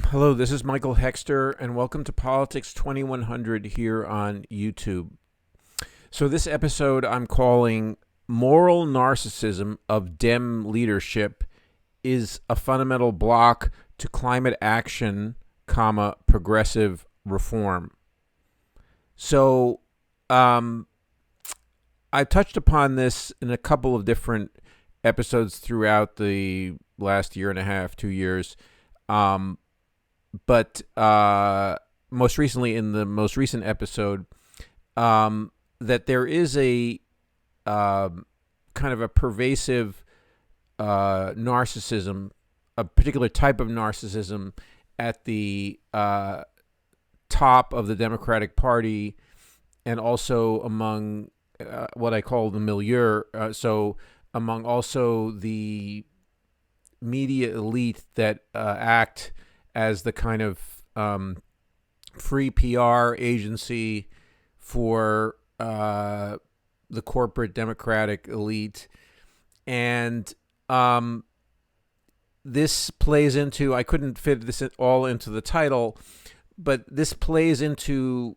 Hello, this is Michael Hexter, and welcome to Politics 2100 here on YouTube. So, this episode I'm calling Moral Narcissism of Dem Leadership is a Fundamental Block to Climate Action, Progressive Reform. So, I touched upon this in a couple of different episodes throughout the last year and a half, 2 years. But most recently, in the most recent episode, that there is a kind of a pervasive narcissism, a particular type of narcissism at the top of the Democratic Party, and also among what I call the Milieu. So among also the media elite that act as the kind of free PR agency for the corporate Democratic elite. And this plays into, I couldn't fit this all into the title, but this plays into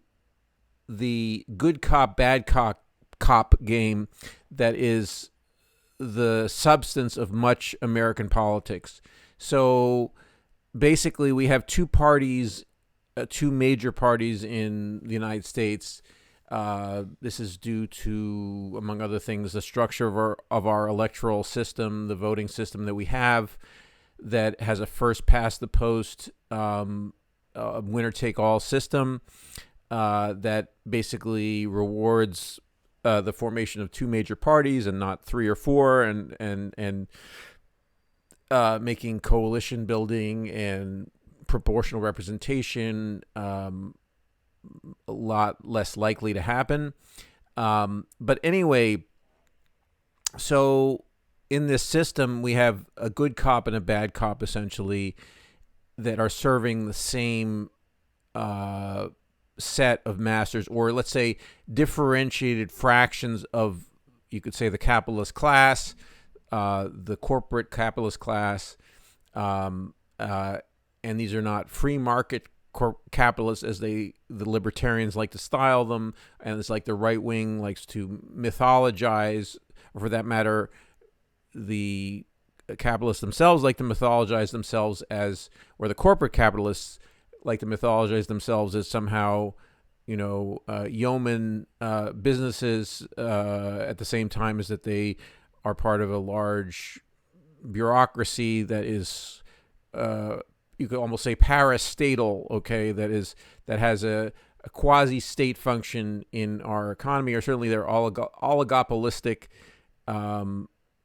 the good cop, bad cop game that is the substance of much American politics. So basically, we have two parties, two major parties in the United States. This is due to, among other things, the structure of our electoral system, the voting system that we have, that has a first past the post winner-take-all system that basically rewards the formation of two major parties and not three or four, and making coalition building and proportional representation a lot less likely to happen. But anyway, so in this system, we have a good cop and a bad cop, essentially, that are serving the same set of masters, or let's say differentiated fractions of, you could say, the capitalist class, the corporate capitalist class, and these are not free market capitalists as the libertarians like to style them, and it's like the right wing likes to mythologize, or for that matter, the capitalists themselves like to mythologize themselves as, or the corporate capitalists like to mythologize themselves as somehow, yeoman businesses at the same time as that they are part of a large bureaucracy that is, you could almost say, parastatal, okay, that has a quasi-state function in our economy, or certainly they're oligopolistic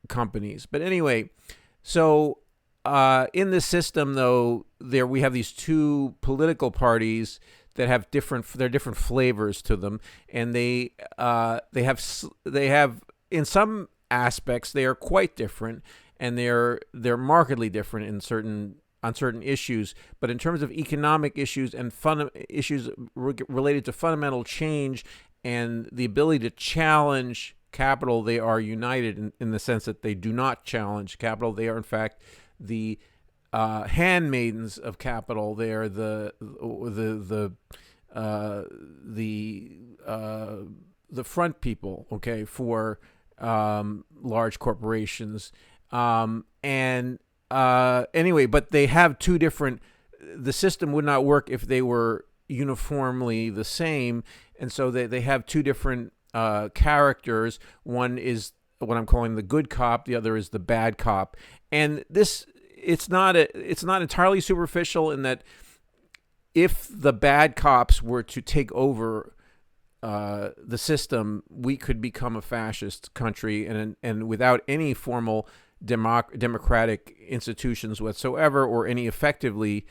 companies. But anyway, so in this system, though, we have these two political parties that have different flavors to them, and they have in some aspects they are quite different, and they're markedly different on certain issues. But in terms of economic issues and issues related to fundamental change and the ability to challenge capital, they are united in the sense that they do not challenge capital. They are, in fact, the handmaidens of capital. They are the front people, okay, for large corporations. Anyway, but they have two different. The system would not work if they were uniformly the same, and so they have two different characters. One is what I'm calling the good cop. The other is the bad cop. And this, it's not entirely superficial in that if the bad cops were to take over the system, we could become a fascist country, and without any formal democratic institutions whatsoever, or any effectively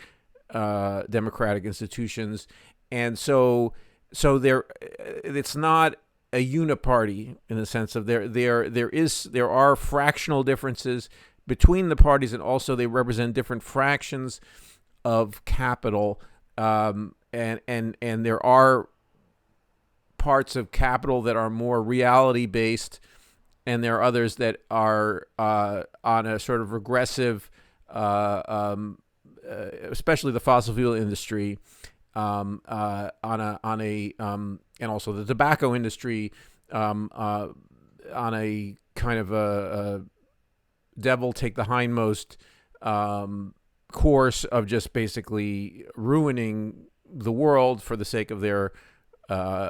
democratic institutions. And so there, it's not a uniparty in the sense of there are fractional differences between the parties, and also they represent different fractions of capital, and there are parts of capital that are more reality based, and there are others that are on a sort of regressive especially the fossil fuel industry, and also the tobacco industry, on a kind of a devil take the hindmost course of just basically ruining the world for the sake of their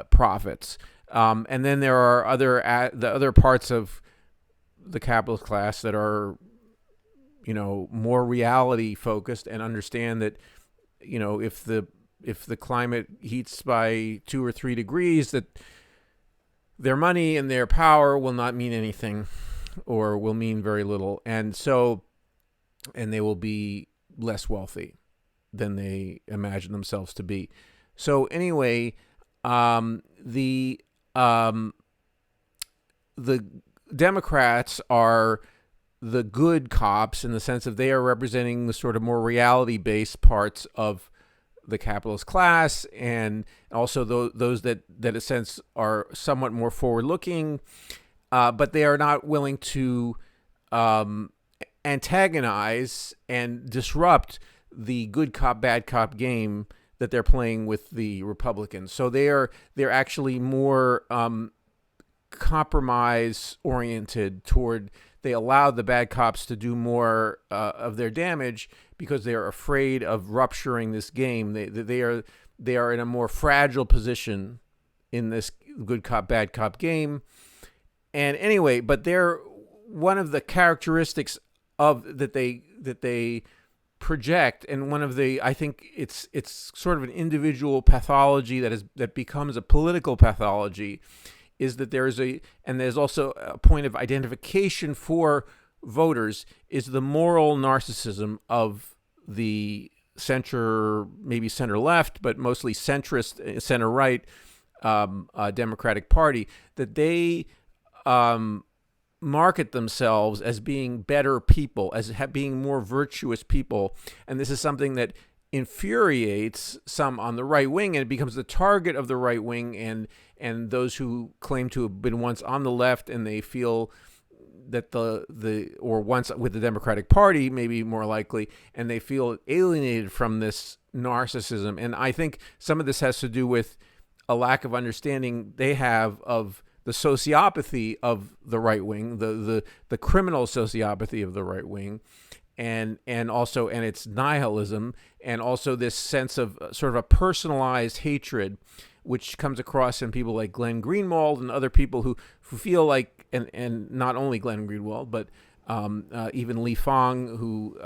profits. And then there are the other parts of the capitalist class that are, more reality focused and understand that, if the climate heats by 2 or 3 degrees, that their money and their power will not mean anything, or will mean very little. And they will be less wealthy than they imagine themselves to be. So anyway, the Democrats are the good cops in the sense of they are representing the sort of more reality-based parts of the capitalist class, and also those that in a sense are somewhat more forward-looking, but they are not willing to antagonize and disrupt the good cop, bad cop game that they're playing with the Republicans. So they're actually more compromise oriented toward. They allow the bad cops to do more of their damage because they are afraid of rupturing this game. They are in a more fragile position in this good cop, bad cop game. And anyway, but they're one of the characteristics of that they project, and one of the, I think it's sort of an individual pathology that becomes a political pathology, is that there's also a point of identification for voters, is the moral narcissism of the maybe center left, but mostly centrist, center right Democratic Party, that they market themselves as being better people, as being more virtuous people. And this is something that infuriates some on the right wing, and it becomes the target of the right wing and those who claim to have been once on the left, and they feel that or once with the Democratic Party, maybe more likely, and they feel alienated from this narcissism. And I think some of this has to do with a lack of understanding they have of the sociopathy of the right wing, the criminal sociopathy of the right wing, and its nihilism, and also this sense of sort of a personalized hatred, which comes across in people like Glenn Greenwald and other people who feel like, and not only Glenn Greenwald, but even Li Fang, who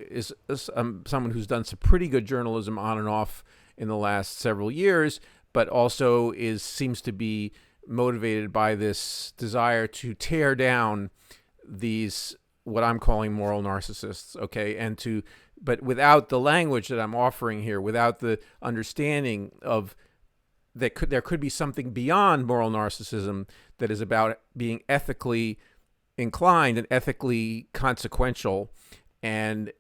is someone who's done some pretty good journalism on and off in the last several years, but also seems to be motivated by this desire to tear down these, what I'm calling moral narcissists, okay, but without the language that I'm offering here, without the understanding of that there could be something beyond moral narcissism that is about being ethically inclined and ethically consequential. And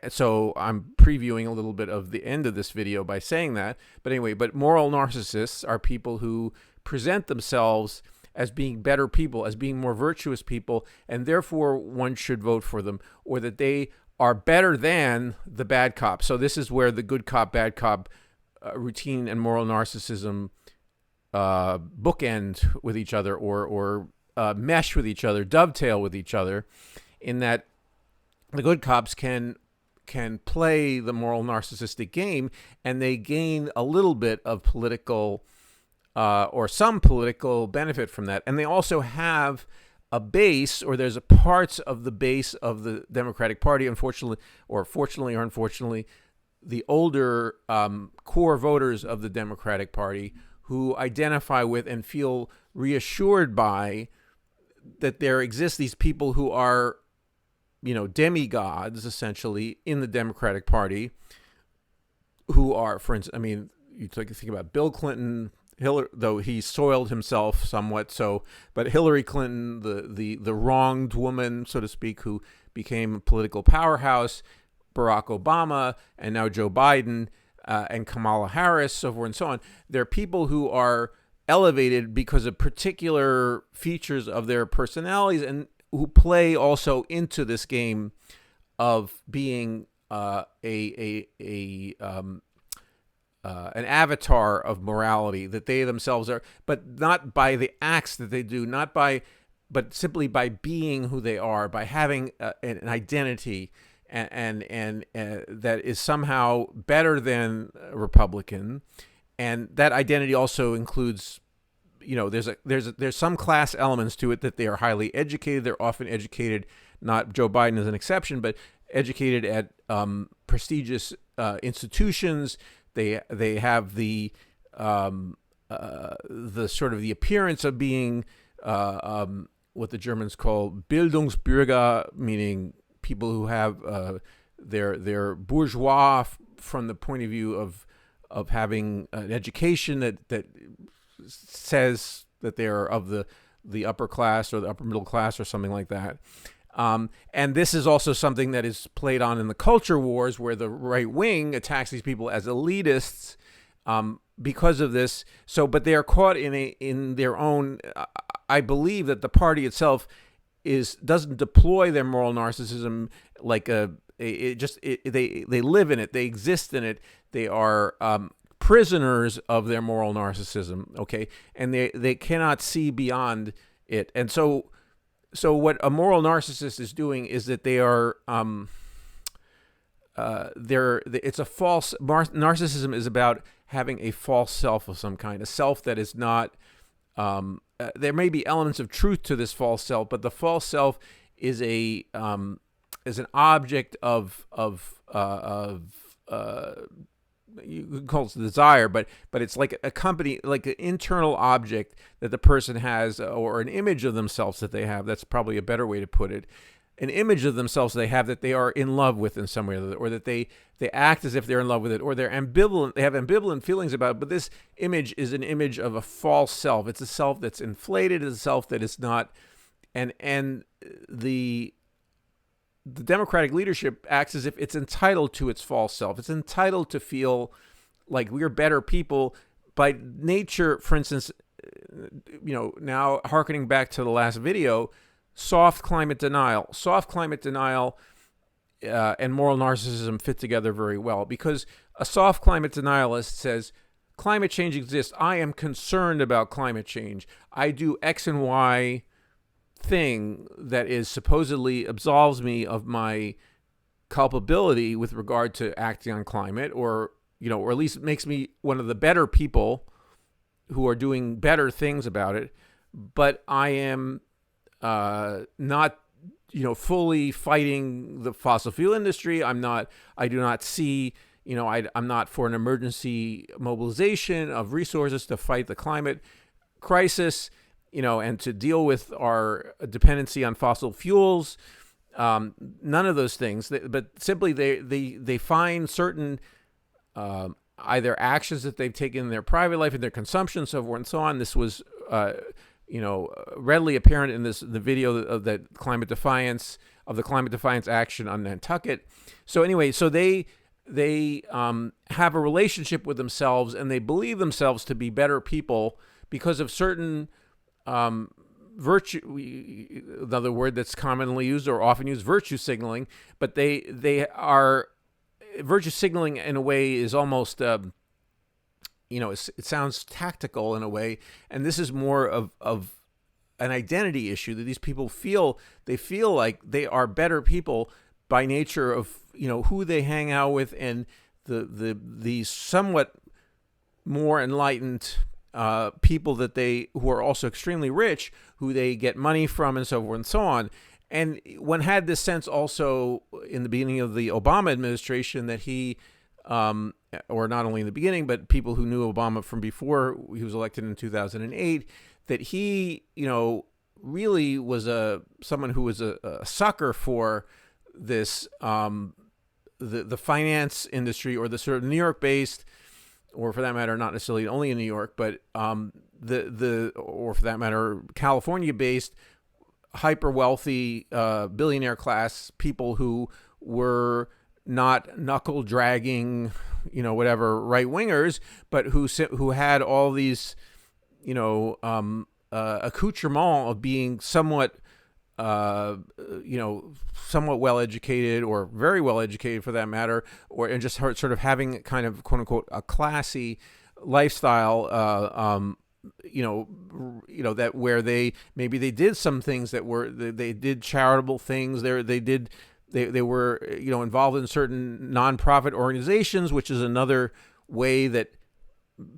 so I'm previewing a little bit of the end of this video by saying that. But anyway, moral narcissists are people who present themselves as being better people, as being more virtuous people, and therefore one should vote for them, or that they are better than the bad cop. So this is where the good cop, bad cop routine and moral narcissism bookend with each other, or mesh with each other, dovetail with each other, in that the good cops can play the moral narcissistic game, and they gain a little bit of political or some political benefit from that. And they also have a base, or there's a parts of the base of the Democratic Party, unfortunately, or fortunately or unfortunately, the older core voters of the Democratic Party who identify with and feel reassured by that there exist these people who are, demigods, essentially, in the Democratic Party, who are, for instance, you think about Bill Clinton, Hillary, though he soiled himself somewhat, but Hillary Clinton, the wronged woman, so to speak, who became a political powerhouse, Barack Obama, and now Joe Biden, and Kamala Harris, so forth and so on. They're people who are elevated because of particular features of their personalities, and who play also into this game of being an avatar of morality that they themselves are, but not by the acts that they do, but simply by being who they are, by having an identity, and that is somehow better than a Republican, and that identity also includes, there's some class elements to it, that they are highly educated. They're often educated. Not Joe Biden is an exception, but educated at prestigious institutions. They have the sort of the appearance of being what the Germans call Bildungsbürger, meaning people who have they're bourgeois from the point of view of having an education that says that they're of the upper class or the upper middle class or something like that. And this is also something that is played on in the culture wars, where the right wing attacks these people as elitists because of this. So, but they are caught in their own. I believe that the party itself doesn't deploy their moral narcissism like they live in it. They exist in it. They are prisoners of their moral narcissism. Okay, and they cannot see beyond it. And so what a moral narcissist is doing is that they are it's a false. Narcissism is about having a false self of some kind, a self that is not. There may be elements of truth to this false self, but the false self is an object of you could call it desire, but it's like a company, like an internal object that the person has, or an image of themselves that they have. That's probably a better way to put it. An image of themselves they have that they are in love with in some way, or that they act as if they're in love with it, or they're ambivalent. They have ambivalent feelings about it. But this image is an image of a false self. It's a self that's inflated. It's a self that is not. And the Democratic leadership acts as if it's entitled to its false self. It's entitled to feel like we're better people by nature. For instance, now hearkening back to the last video, soft climate denial and moral narcissism fit together very well, because a soft climate denialist says, climate change exists. I am concerned about climate change. I do X and Y thing that is supposedly absolves me of my culpability with regard to acting on climate, or at least makes me one of the better people who are doing better things about it. But I am not fully fighting the fossil fuel industry. I do not see, I'm not for an emergency mobilization of resources to fight the climate crisis, and to deal with our dependency on fossil fuels. None of those things, but simply they find certain either actions that they've taken in their private life, in their consumption, so forth and so on. This was readily apparent in the video of the climate defiance action on Nantucket. So anyway, so they have a relationship with themselves, and they believe themselves to be better people because of certain virtue. Another word that's commonly used or often used, virtue signaling. But they are virtue signaling in a way is almost it sounds tactical in a way, and this is more of an identity issue, that these people feel like they are better people by nature of who they hang out with, and the somewhat more enlightened people who are also extremely rich, who they get money from, and so forth and so on. And one had this sense also in the beginning of the Obama administration that he, or not only in the beginning, but people who knew Obama from before he was elected in 2008, that he, really was someone who was a sucker for this, the finance industry, or the sort of New York-based, or for that matter, not necessarily only in New York, but or for that matter, California-based, hyper wealthy billionaire class people who were not knuckle dragging, whatever right wingers, but who had all these, accoutrement of being somewhat somewhat well educated or very well educated for that matter, and just sort of having kind of quote unquote a classy lifestyle, that where they did some things that were, they did charitable things. They were involved in certain nonprofit organizations, which is another way that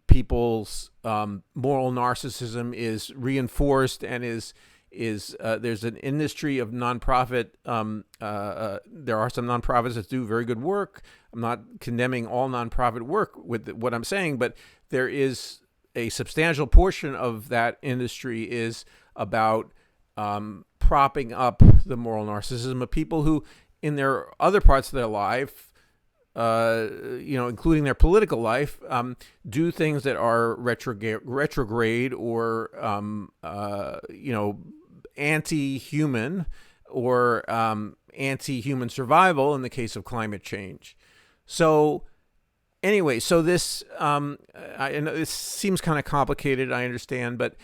people's moral narcissism is reinforced, and is there's an industry of nonprofit. There are some nonprofits that do very good work. I'm not condemning all nonprofit work with what I'm saying, but there is a substantial portion of that industry is about propping up the moral narcissism of people who, in their other parts of their life, including their political life, do things that are retrograde or anti-human, or anti-human survival in the case of climate change. So anyway, so this I know this seems kind of complicated, I understand, but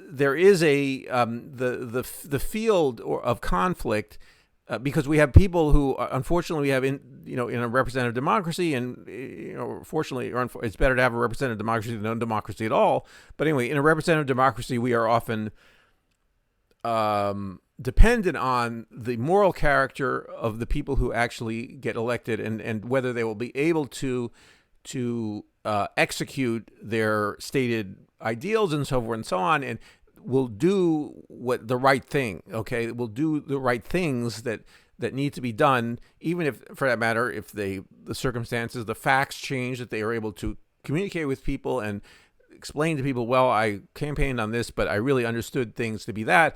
there is a the field of conflict, because we have people who, unfortunately, we have in a representative democracy, and fortunately, it's better to have a representative democracy than no democracy at all. But anyway, in a representative democracy, we are often dependent on the moral character of the people who actually get elected, and whether they will be able to execute their stated ideals and so forth and so on, and will do the right thing. Okay, will do the right things that need to be done, even if, for that matter, if the circumstances, the facts change, that they are able to communicate with people and explain to people, well, I campaigned on this, but I really understood things to be that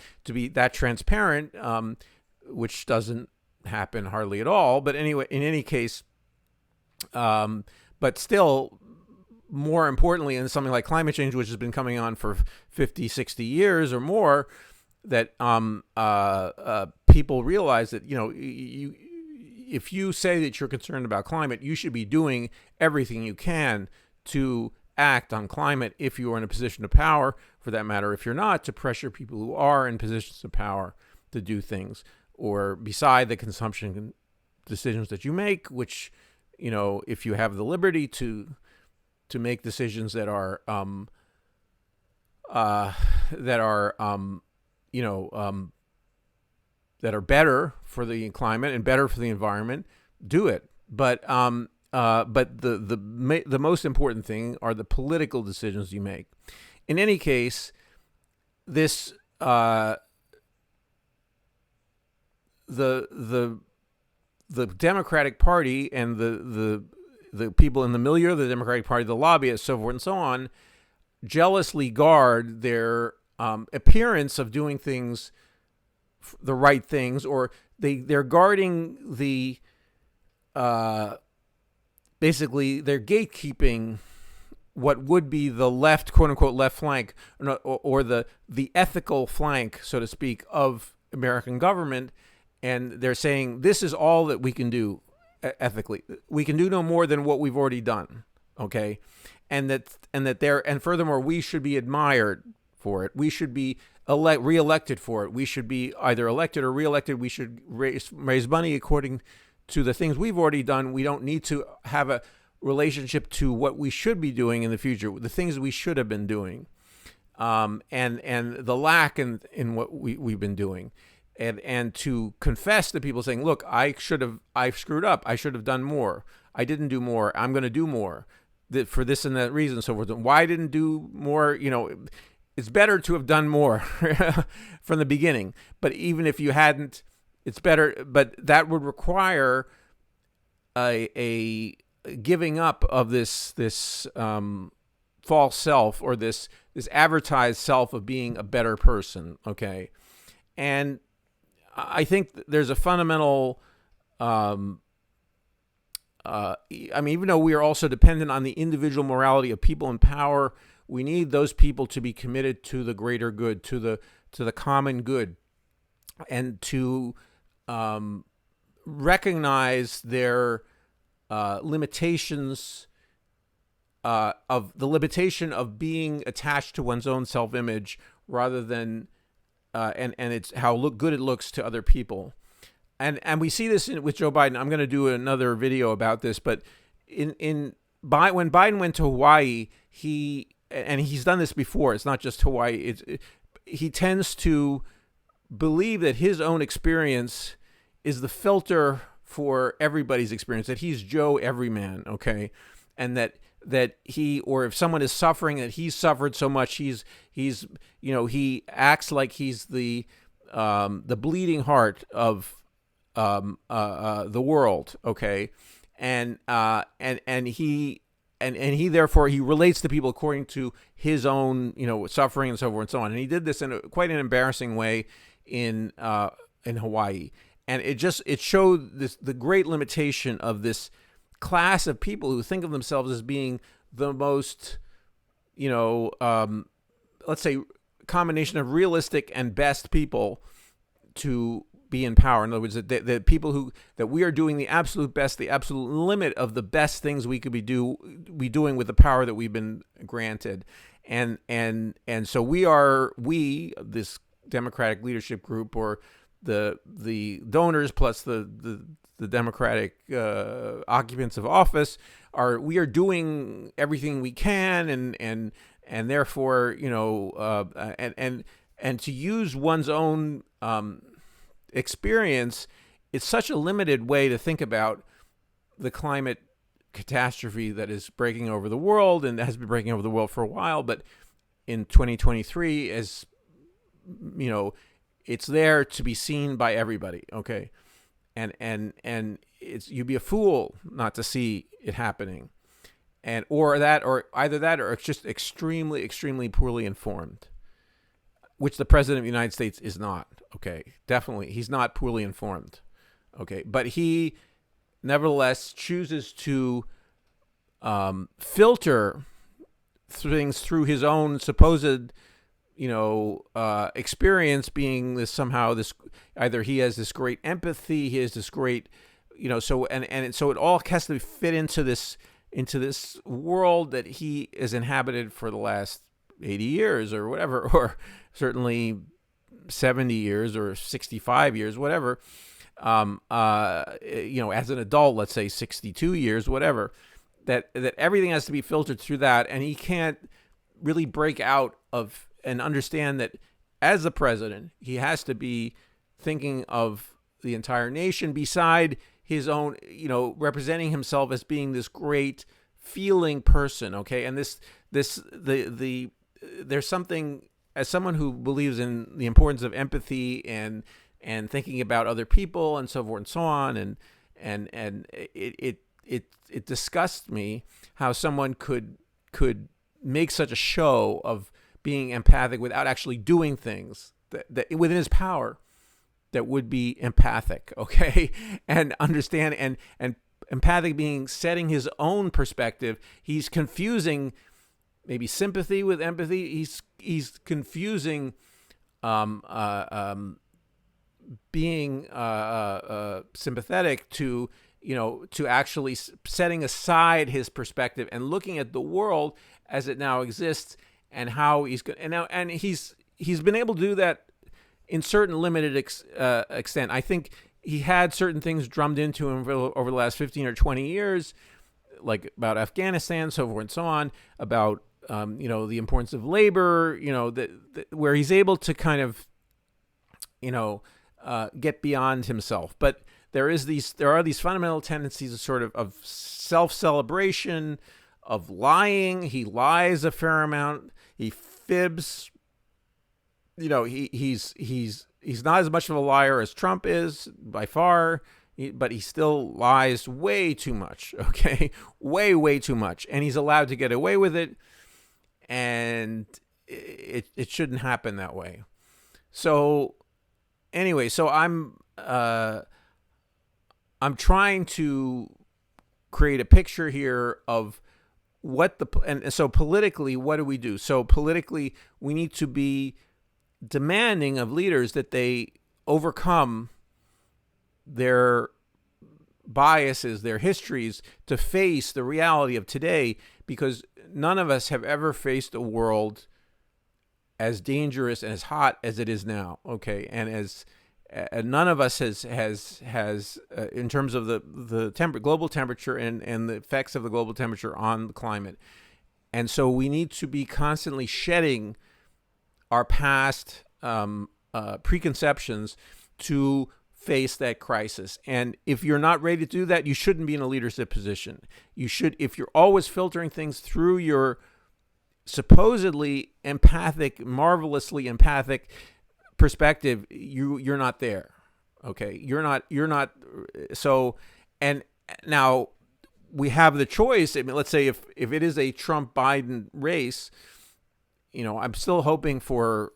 transparent, which doesn't happen hardly at all. But anyway, in any case, but still, more importantly, in something like climate change, which has been coming on for 50, 60 years or more, that people realize that, if you say that you're concerned about climate, you should be doing everything you can to act on climate if you are in a position of power. For that matter, if you're not, to pressure people who are in positions of power to do things, or beside the consumption decisions that you make, which, if you have the liberty to make decisions that are better for the climate and better for the environment, do it. But the most important thing are the political decisions you make. In any case, this the Democratic Party and the people in the milieu of the Democratic Party, the lobbyists, so forth and so on, jealously guard their appearance of doing things, the right things, or they're guarding the basically they're gatekeeping what would be the left, quote unquote, left flank, or the ethical flank, so to speak, of American government, and they're saying this is all that we can do ethically. We can do no more than what we've already done. Okay, and furthermore, we should be admired for it. We should be reelected for it. We should be either elected or reelected. We should raise money according to the things we've already done. We don't need to have a relationship to what we should be doing in the future, the things we should have been doing, and the lack in what we've been doing, and to confess to people saying, look, I screwed up. I should have done more. I didn't do more. I'm going to do more for this and that reason, so forth. Why I didn't do more? It's better to have done more from the beginning. But even if you hadn't, it's better. But that would require a giving up of this false self, or this advertised self of being a better person. Okay, and I think there's a fundamental. Even though we are also dependent on the individual morality of people in power, we need those people to be committed to the greater good, to the common good, and to recognize their limitations, of the limitation of being attached to one's own self-image, rather than and it's how good it looks to other people. And we see this with Joe Biden. I'm going to do another video about this, but when Biden went to Hawaii, he's done this before. It's not just Hawaii. He tends to believe that his own experience is the filter for everybody's experience, that he's Joe Everyman, okay? And that he, or if someone is suffering, that he's suffered so much, he acts like he's the bleeding heart of the world, okay? And he therefore he relates to people according to his own, suffering and so forth and so on. And he did this in quite an embarrassing way in Hawaii. And it showed the great limitation of this class of people who think of themselves as being the most, let's say, combination of realistic and best people to be in power. In other words, the people that we are doing the absolute best, the absolute limit of the best things we could be doing with the power that we've been granted. And so we, this Democratic leadership group, or the donors plus the Democratic occupants of office, we are doing everything we can, and therefore, and to use one's own experience, it's such a limited way to think about the climate catastrophe that is breaking over the world, and has been breaking over the world for a while. But in 2023, as it's there to be seen by everybody, okay? And you'd be a fool not to see it happening, or either that, or it's just extremely, extremely poorly informed, which the president of the United States is not. Okay, definitely, he's not poorly informed. Okay, but he nevertheless chooses to filter things through his own supposed, experience, being this either he has this great empathy, he has this great, so so it all has to fit into this world that he has inhabited for the last 80 years or whatever, or certainly 70 years or 65 years, whatever. As an adult, let's say 62 years, whatever. That everything has to be filtered through that, and he can't really break out of and understand that as the president, he has to be thinking of the entire nation beside his own, representing himself as being this great feeling person, okay? And there's something, as someone who believes in the importance of empathy and thinking about other people and so forth and so on, and it disgusts me how someone could make such a show of being empathic without actually doing things that within his power that would be empathic, okay? And understand, and empathic being setting his own perspective. He's confusing maybe sympathy with empathy. He's confusing being sympathetic to actually setting aside his perspective and looking at the world as it now exists, and how he's going. And he's been able to do that in certain limited extent. I think he had certain things drummed into him over the last 15 or 20 years, like about Afghanistan, so forth and so on, about the importance of labor, where he's able to kind of get beyond himself. But there are these fundamental tendencies of sort of self-celebration, of lying. He lies a fair amount. He fibs. He's not as much of a liar as Trump is by far, but he still lies way too much. Okay, way too much, and he's allowed to get away with it. And it shouldn't happen that way. So anyway, so I'm trying to create a picture here of so politically, what do we do? So politically, we need to be demanding of leaders that they overcome their biases, their histories, to face the reality of today, because none of us have ever faced a world as dangerous and as hot as it is now. Okay, and as none of us has in terms of the global temperature and the effects of the global temperature on the climate. And so we need to be constantly shedding our past preconceptions to face that crisis. And if you're not ready to do that, you shouldn't be in a leadership position. You should, if you're always filtering things through your supposedly empathic, marvelously empathic perspective, you're not there. Okay, you're not. So, and now we have the choice. I mean, let's say if it is a Trump-Biden race, I'm still hoping for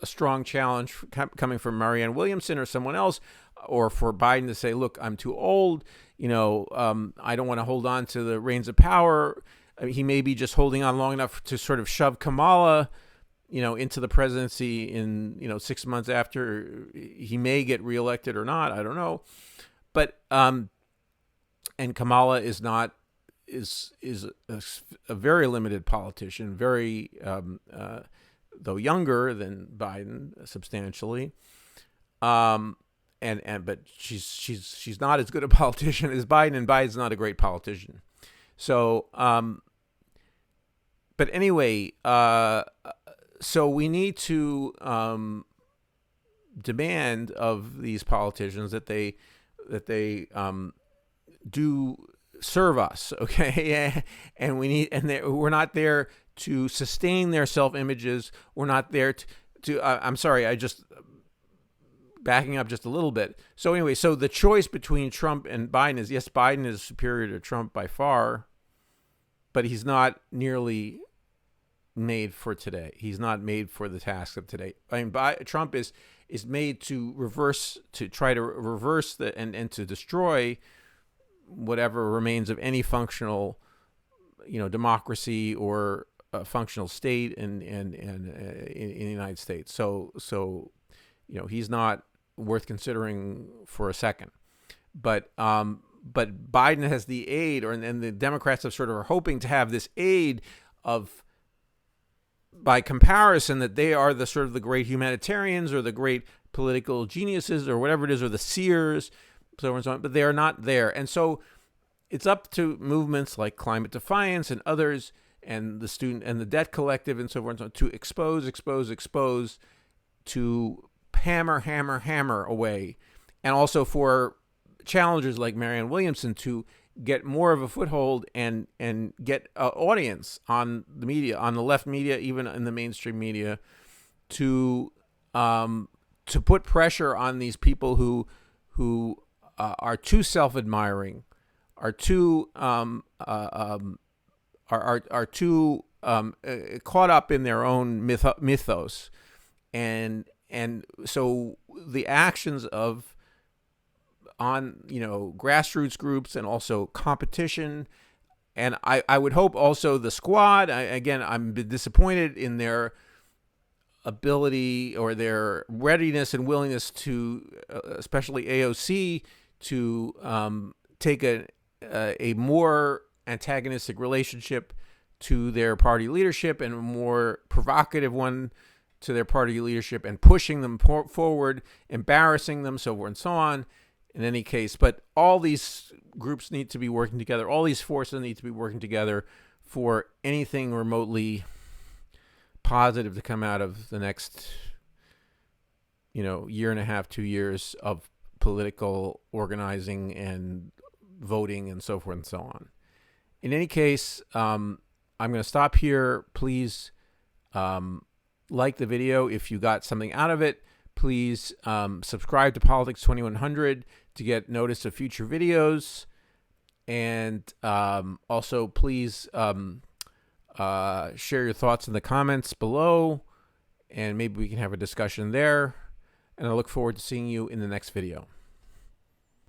a strong challenge coming from Marianne Williamson or someone else, or for Biden to say, look, I'm too old. I don't want to hold on to the reins of power. I mean, he may be just holding on long enough to sort of shove Kamala, into the presidency in, 6 months after he may get reelected or not. I don't know. But, and Kamala is a very limited politician, very, though younger than Biden substantially. But she's not as good a politician as Biden, and Biden's not a great politician. So, but anyway, so we need to demand of these politicians that they do serve us, okay? And we're not there to sustain their self-images. We're not there to I'm sorry, I just backing up just a little bit. So anyway, so the choice between Trump and Biden is, yes, Biden is superior to Trump by far, but he's not nearly made for today. He's not made for the task of today. I mean, Trump is made to try to reverse and to destroy whatever remains of any functional, democracy or a functional state in the United States. So he's not worth considering for a second. But Biden has the aid, and the Democrats have sort of are hoping to have this aid of, by comparison, that they are the sort of the great humanitarians or the great political geniuses or whatever it is, or the seers, so on and so on, but they are not there. And so it's up to movements like Climate Defiance and others, and the Student and the Debt Collective and so forth and so on, to expose, to hammer away. And also for challengers like Marianne Williamson to get more of a foothold and get an audience on the media, on the left media, even in the mainstream media, to put pressure on these people who are too self-admiring, are too are too caught up in their own mythos, and so the actions of grassroots groups and also competition. And I would hope also the Squad, I'm disappointed in their ability or their readiness and willingness to, especially AOC, to take a more antagonistic relationship to their party leadership, and a more provocative one to their party leadership, and pushing them forward, embarrassing them, so forth and so on. In any case, but all these groups need to be working together. All these forces need to be working together for anything remotely positive to come out of the next, year and a half, 2 years of political organizing and voting and so forth and so on. In any case, I'm going to stop here. Please like the video if you got something out of it. Please subscribe to Politics 2100 to get notice of future videos. And also, please share your thoughts in the comments below, and maybe we can have a discussion there. And I look forward to seeing you in the next video.